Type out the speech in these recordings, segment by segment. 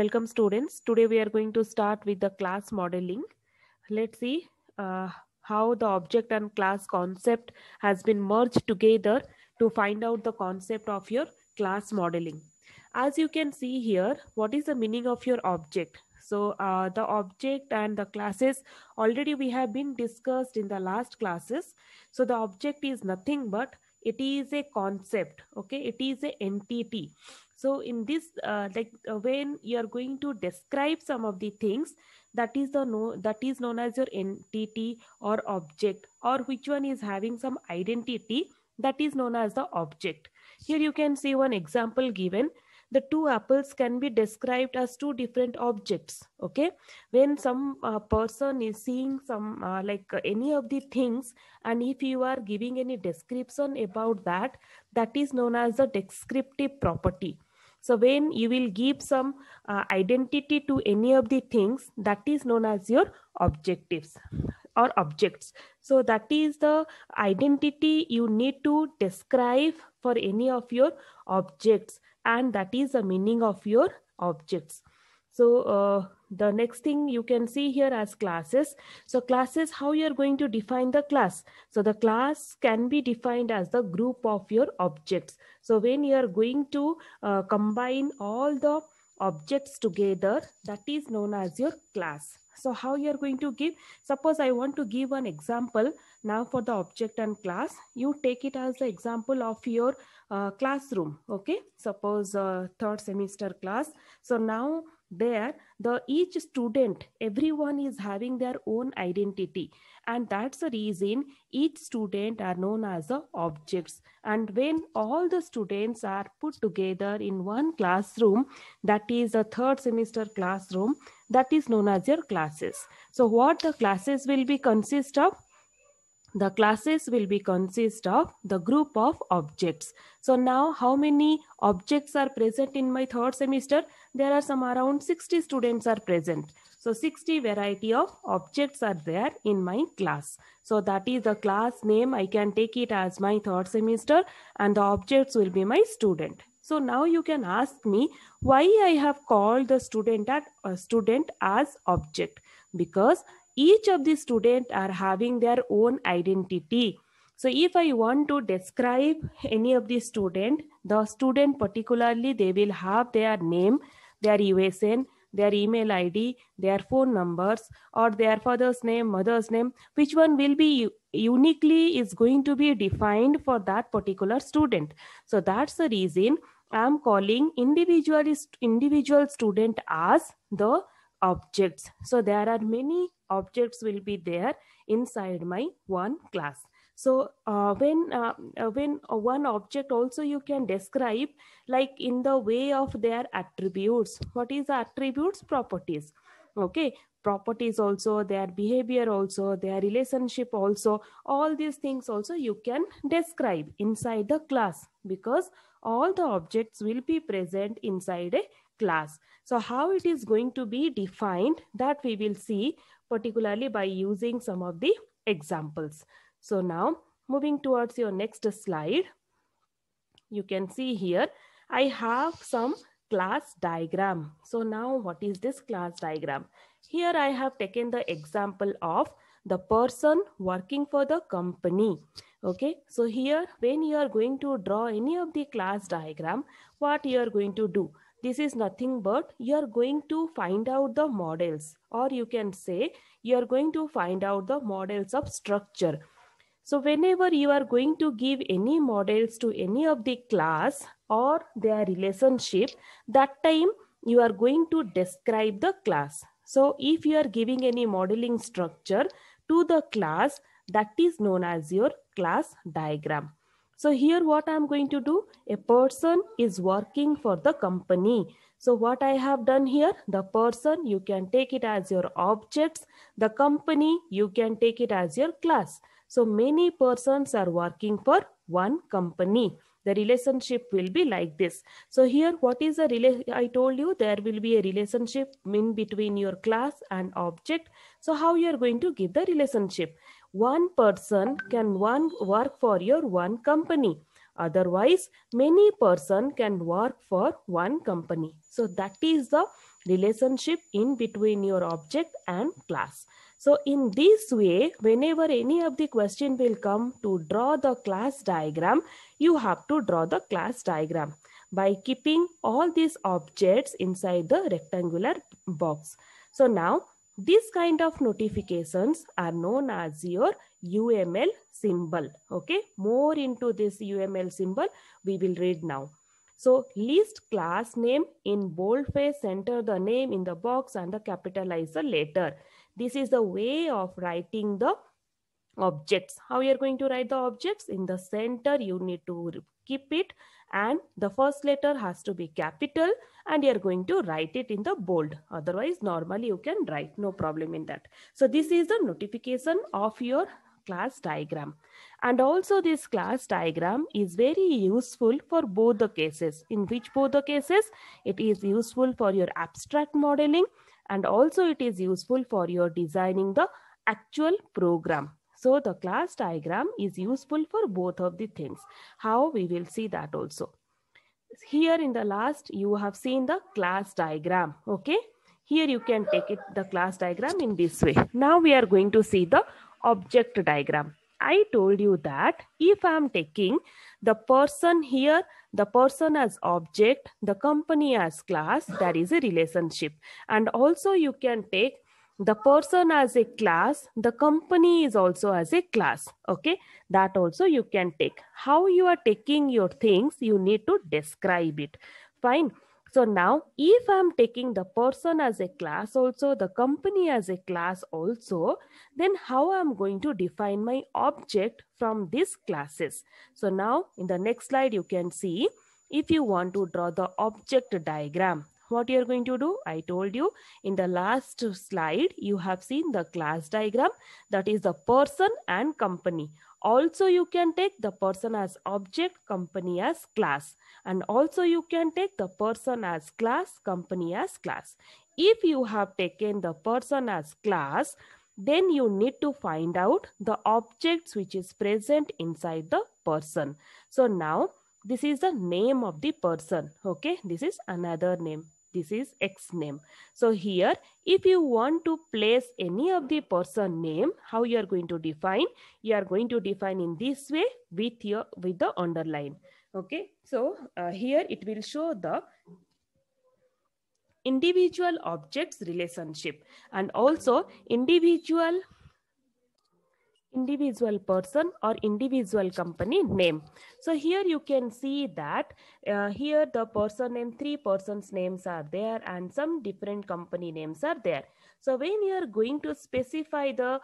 Welcome students. Today we are going to start with the class modeling. Let's see how the object and class concept has been merged together to find out the concept of your class modeling. As you can see here, what is the meaning of your object? So the object and the classes already we have been discussed in the last classes. So the object is nothing but it is a concept. Okay, it is a entity. So in this when you are going to describe some of the things, that is known as your entity or object, or which one is having some identity, that is known as the object. Here you can see one example given. The two apples can be described as two different objects. Okay, when some person is seeing some any of the things, and if you are giving any description about that, that is known as the descriptive property. So when you will give some identity to any of the things, that is known as your objectives or objects. So that is the identity you need to describe for any of your objects, and that is the meaning of your objects. So the next thing you can see here as classes. So classes, how you are going to define the class? So the class can be defined as the group of your objects. So when you are going to combine all the objects together, that is known as your class. So how you are going to give? Suppose I want to give an example now for the object and class. You take it as the example of your classroom. Okay, suppose third semester class. So now there each student, everyone is having their own identity, and that's the reason each student are known as the objects. And when all the students are put together in one classroom, that is a third semester classroom, that is known as your classes. So what the classes will be consist of? The classes will be consist of the group of objects. So now how many objects are present in my third semester? There are some around 60 students are present. So 60 variety of objects are there in my class. So that is the class name. I can take it as my third semester, and the objects will be my student. So now you can ask me why I have called the student as object, because each of the students are having their own identity. So if I want to describe any of the student particularly, they will have their name, their USN, their email ID, their phone numbers, or their father's name, mother's name. Which one will be uniquely is going to be defined for that particular student. So that's the reason I am calling individual student as the objects. So there are many objects will be there inside my one class. So when one object also you can describe like in the way of their attributes. What is the attributes? Properties. Okay, properties also, their behavior also, their relationship also, all these things also you can describe inside the class, because all the objects will be present inside a class. So how it is going to be defined, that we will see particularly by using some of the examples. So now moving towards your next slide, you can see here I have some class diagram. So now what is this class diagram? Here I have taken the example of the person working for the company. Okay, so here when you are going to draw any of the class diagram, what you are going to do? This is nothing but you are going to find out the models, or you can say you are going to find out the models of structure. So whenever you are going to give any models to any of the class or their relationship, that time you are going to describe the class. So if you are giving any modeling structure to the class, that is known as your class diagram. So here what I am going to do, a person is working for the company. So what I have done here, the person, you can take it as your objects. The company, you can take it as your class. So many persons are working for one company. The relationship will be like this. So here what is the I told you there will be a relationship in between your class and object. So how you are going to give the relationship? One person can work for your one company. Otherwise, many person can work for one company. So that is the relationship in between your object and class. So in this way, whenever any of the question will come to draw the class diagram, you have to draw the class diagram by keeping all these objects inside the rectangular box. So now these kind of notifications are known as your UML symbol. Okay, more into this UML symbol we will read now. So list class name in boldface, enter the name in the box and the capitalize the letter. This is the way of writing the objects. How you are going to write the objects? In the center you need to keep it, and the first letter has to be capital, and you are going to write it in the bold. Otherwise normally you can write, no problem in that. So this is the notification of your class diagram. And also this class diagram is very useful for both the cases. In which both the cases? It is useful for your abstract modeling, and also it is useful for your designing the actual program. So the class diagram is useful for both of the things. How? We will see that also. Here in the last you have seen the class diagram. Okay, here you can take it, the class diagram, in this way. Now we are going to see the object diagram. I told you that if I am taking the person here, the person as object, the company as class, that is a relationship. And also you can take the person as a class, the company is also as a class. Okay, that also you can take. How you are taking your things, you need to describe it. Fine. So now if I am taking the person as a class also, the company as a class also, then how I am going to define my object from these classes? So now in the next slide you can see, if you want to draw the object diagram, what you are going to do? I told you in the last slide you have seen the class diagram, that is the person and company. Also you can take the person as object, company as class, and also you can take the person as class, company as class. If you have taken the person as class, then you need to find out the objects which is present inside the person. So now this is the name of the person. Okay, this is another name. This is X name. So here, if you want to place any of the person name, how you are going to define? You are going to define in this way with the underline. Okay. So here it will show the individual objects relationship and also individual person or individual company name. So here you can see that here the person name, 3 persons names are there and some different company names are there. So when you are going to specify the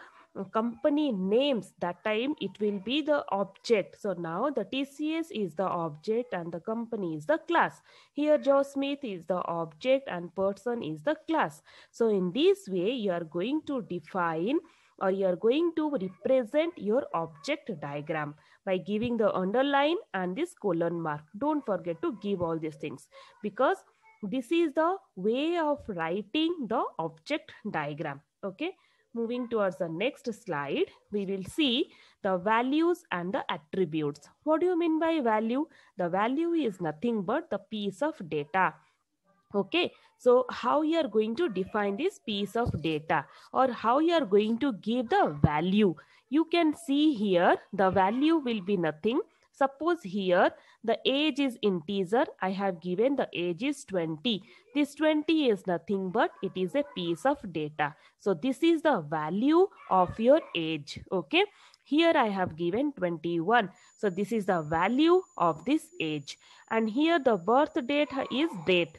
company names, that time it will be the object. So now the TCS is the object and the company is the class. Here Joe Smith is the object and person is the class. So in this way you are going to define, or you are going to represent your object diagram by giving the underline and this colon mark. Don't forget to give all these things, because this is the way of writing the object diagram. Okay, moving towards the next slide, we will see the values and the attributes. What do you mean by value? The value is nothing but the piece of data. Okay, so how you are going to define this piece of data, or how you are going to give the value? You can see here the value will be nothing. Suppose here the age is integer, I have given the age is 20. This 20 is nothing but it is a piece of data. So this is the value of your age. Okay, here I have given 21. So this is the value of this age. And here the birth date is date.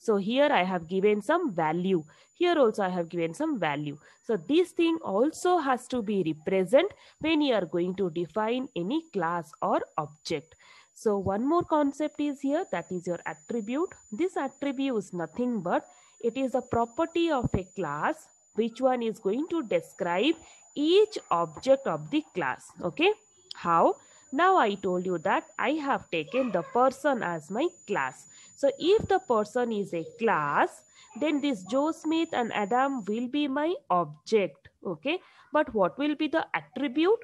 So here I have given some value. Here also I have given some value. So this thing also has to be represent when you are going to define any class or object. So one more concept is here, that is your attribute. This attribute is nothing but it is a property of a class which one is going to describe each object of the class. Okay, how? Now I told you that I have taken the person as my class. So if the person is a class, then this Joe Smith and Adam will be my object. Okay, but what will be the attribute?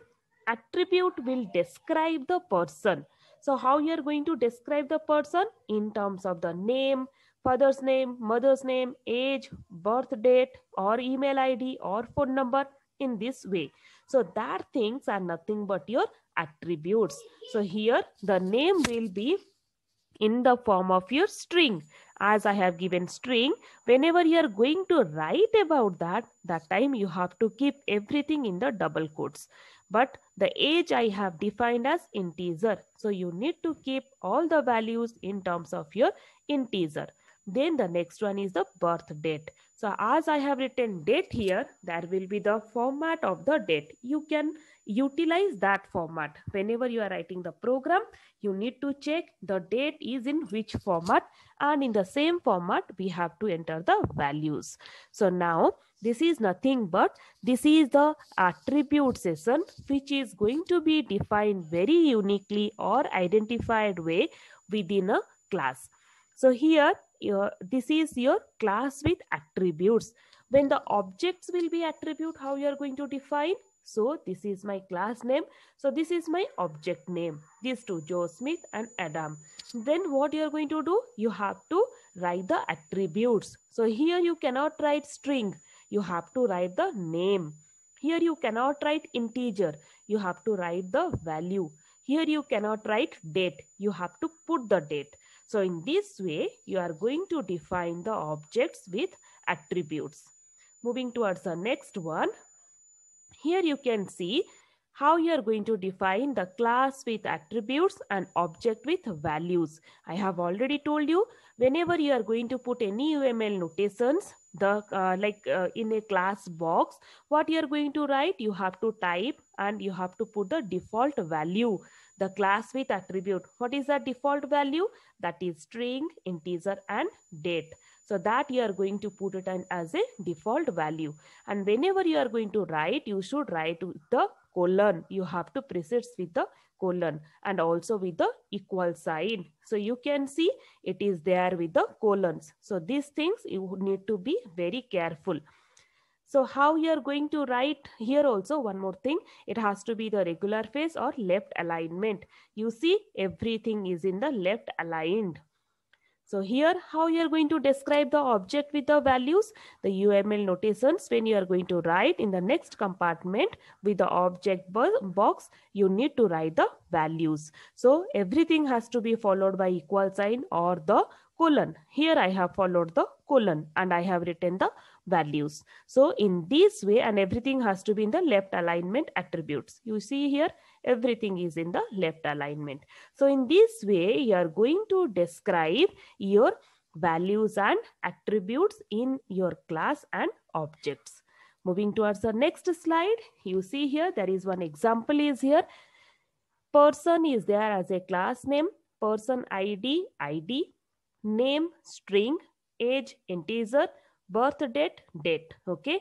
Attribute will describe the person. So how you are going to describe the person? In terms of the name, father's name, mother's name, age, birth date, or email ID, or phone number in this way. So that things are nothing but your attributes. So here the name will be in the form of your string. As I have given string, whenever you are going to write about that time you have to keep everything in the double quotes. But the age I have defined as integer, so you need to keep all the values in terms of your integer. Then the next one is the birth date. So as I have written date here, there will be the format of the date. You can utilize that format whenever you are writing the program. You need to check the date is in which format, and in the same format we have to enter the values. So now this is nothing but this is the attribute session, which is going to be defined very uniquely or identified way within a class. So here this is your class with attributes. When the objects will be attribute, how you are going to define? So this is my class name. So this is my object name. These two, Joe Smith and Adam. Then what you are going to do? You have to write the attributes. So here you cannot write string. You have to write the name. Here you cannot write integer. You have to write the value. Here you cannot write date. You have to put the date. So in this way, you are going to define the objects with attributes. Moving towards the next one. Here you can see how you are going to define the class with attributes and object with values. I have already told you, whenever you are going to put any UML notations, in a class box, what you are going to write, you have to type and you have to put the default value, the class with attribute. What is the default value? That is string, integer and date. So that you are going to put it in as a default value. And whenever you are going to write, you should write with the colon. You have to precede with the colon and also with the equal sign. So you can see it is there with the colons. So these things you need to be very careful. So how you are going to write here also, one more thing, it has to be the regular face or left alignment. You see everything is in the left aligned. So here how you are going to describe the object with the values, the UML notations. When you are going to write in the next compartment with the object box, you need to write the values. So everything has to be followed by equal sign or the colon. Here I have followed the colon and I have written the values. So in this way, and everything has to be in the left alignment attributes. You see here everything is in the left alignment. So in this way you are going to describe your values and attributes in your class and objects. Moving towards the next slide, you see here there is one example is here. Person is there as a class name, person ID, name string, age integer, birth date, date. Okay.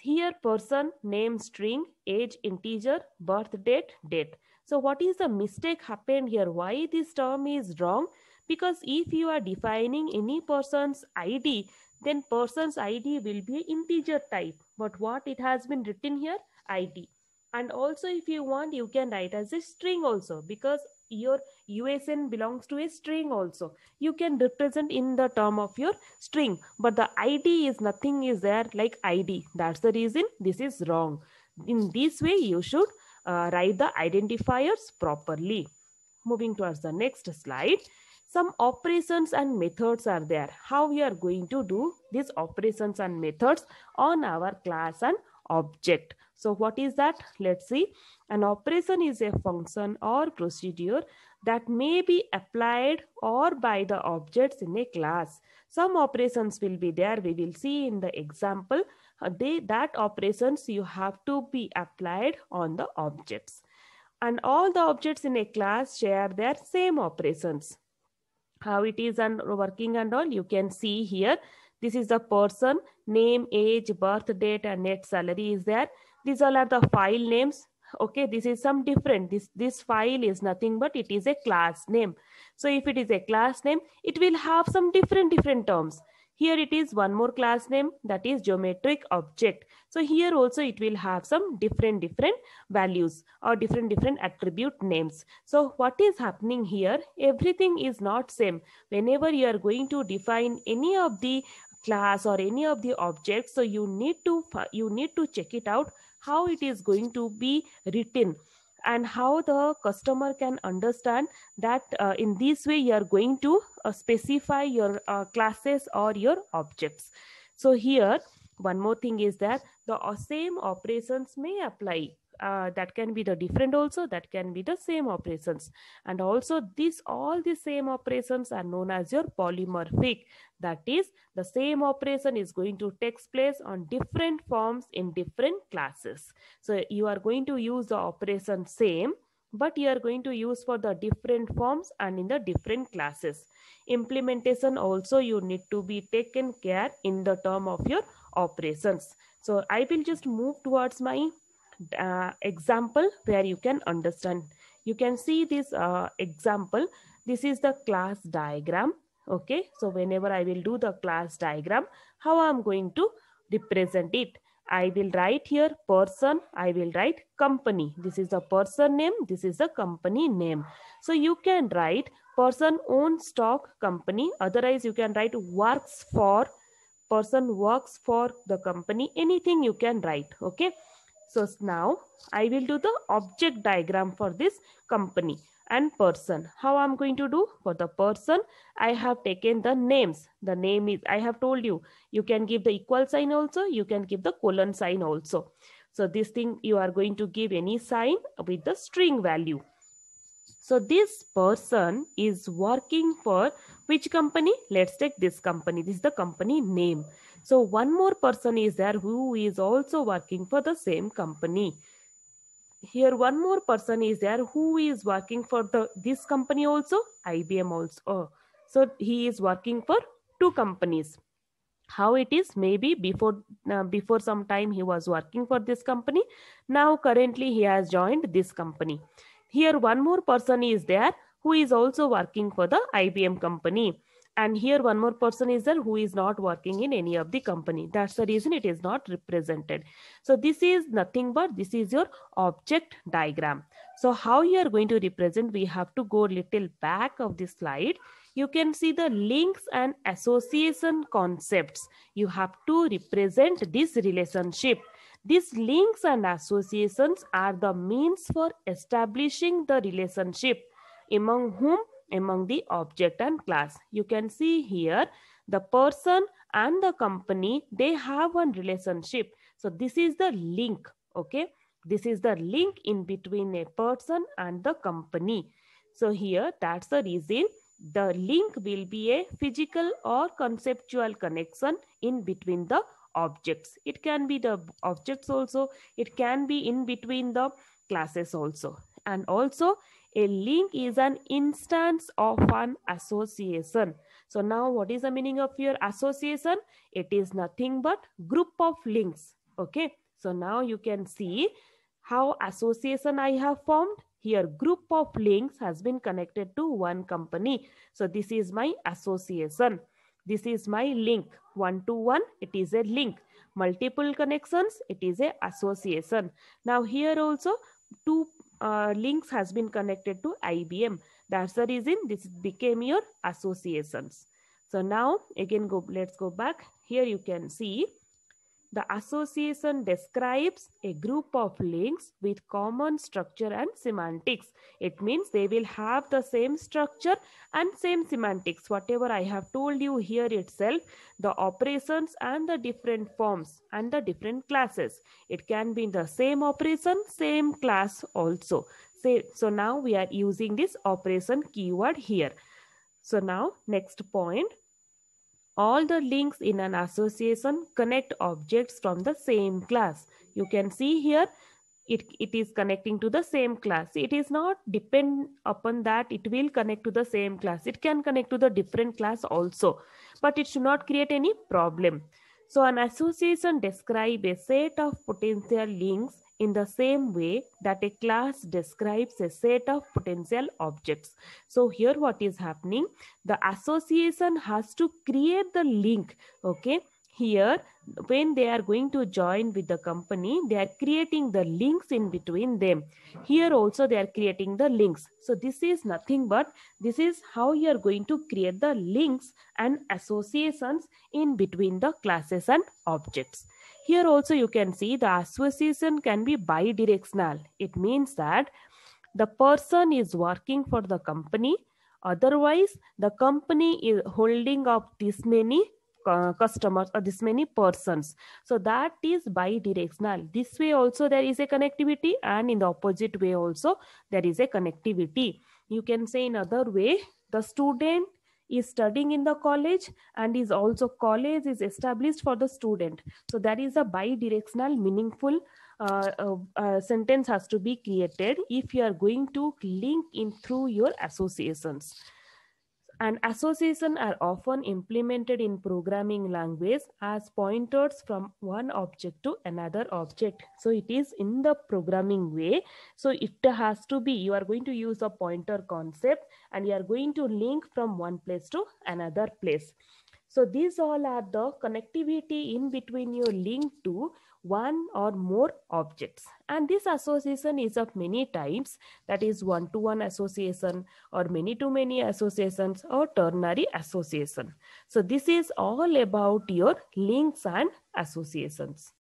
Here person, name string, age integer, birth date, date. So what is the mistake happened here? Why this term is wrong? Because if you are defining any person's ID, then person's ID will be integer type. But what it has been written here? ID. And also if you want, you can write as a string also, because your USN belongs to a string also. You can represent in the term of your string, but the ID is nothing is there like ID. That's the reason this is wrong. In this way, you should write the identifiers properly. Moving towards the next slide. Some operations and methods are there. How we are going to do these operations and methods on our class and object. So what is that? Let's see. An operation is a function or procedure that may be applied or by the objects in a class. Some operations will be there. We will see in the example. That operations you have to be applied on the objects. And all the objects in a class share their same operations. How it is and working and all, you can see here. This is the person, name, age, birth date and net salary is there. These all are the file names. Okay, this is some different. This file is nothing but it is a class name. So if it is a class name, it will have some different terms. Here it is one more class name, that is geometric object. So here also it will have some different values or different attribute names. So what is happening here, everything is not same. Whenever you are going to define any of the class or any of the objects, so you need to check it out how it is going to be written and how the customer can understand that in this way you are going to specify your classes or your objects. So here one more thing is that the same operations may apply. That can be the different also, that can be the same operations, and also this all the same operations are known as your polymorphic. That is, the same operation is going to take place on different forms in different classes. So you are going to use the operation same, but you are going to use for the different forms and in the different classes. Implementation also you need to be taken care in the term of your operations. So I will just move towards my example where you can understand. You can see this example. This is the class diagram. Okay, so whenever I will do the class diagram, how I'm going to represent it, I will write here person, I will write company. This is the person name, this is the company name. So you can write person own stock company, otherwise you can write works for, person works for the company, anything you can write. Okay, so now I will do the object diagram for this company and person. How I'm going to do? For the person, I have taken the names. The name is, I have told you, you can give the equal sign also, you can give the colon sign also. So this thing you are going to give any sign with the string value. So this person is working for which company? Let's take this company. This is the company name. So one more person is there who is also working for the same company. Here one more person is there who is working for this company also, IBM also. So he is working for two companies. How it is, maybe before some time he was working for this company, now currently he has joined this company. Here one more person is there who is also working for the IBM company, and here one more person is there who is not working in any of the company. That's the reason it is not represented. So this is nothing but this is your object diagram. So how you are going to represent, we have to go little back of this slide. You can see the links and association concepts. You have to represent this relationship. These links and associations are the means for establishing the relationship among whom? Among the object and class. You can see here the person and the company, they have one relationship. So this is the link. Okay, this is the link in between a person and the company. So here that's the reason the link will be a physical or conceptual connection in between the objects. It can be the objects also, it can be in between the classes also. And also a link is an instance of an association. So now what is the meaning of your association? It is nothing but group of links. Okay, so now you can see how association I have formed. Here group of links has been connected to one company. So this is my association. This is my link. One to one, it is a link. Multiple connections, it is a association. Now here also two links has been connected to IBM. That's the reason this became your associations. So now again let's go back. Here you can see the association describes a group of links with common structure and semantics. It means they will have the same structure and same semantics. Whatever I have told you here itself, the operations and the different forms and the different classes. It can be in the same operation, same class also. So now we are using this operation keyword here. So now next point. All the links in an association connect objects from the same class. You can see here it is connecting to the same class. It is not depend upon that it will connect to the same class. It can connect to the different class also, but it should not create any problem. So an association describes a set of potential links in the same way that a class describes a set of potential objects. So here what is happening, the association has to create the link. Okay, here when they are going to join with the company, they are creating the links in between them. Here also they are creating the links. So this is nothing but, this is how you are going to create the links and associations in between the classes and objects. Here also you can see the association can be bidirectional. It means that the person is working for the company, otherwise the company is holding up this many customers or this many persons. So that is bidirectional. This way also there is a connectivity, and in the opposite way also there is a connectivity. You can say in other way, the student is studying in the college, and is also college is established for the student. So that is a bidirectional meaningful sentence has to be created if you are going to link in through your associations. And association are often implemented in programming language as pointers from one object to another object. So it is in the programming way. So it has to be, you are going to use a pointer concept, and you are going to link from one place to another place. So these all are the connectivity in between your link to one or more objects. And this association is of many types, that is one-to-one association, or many-to-many associations, or ternary association. So this is all about your links and associations.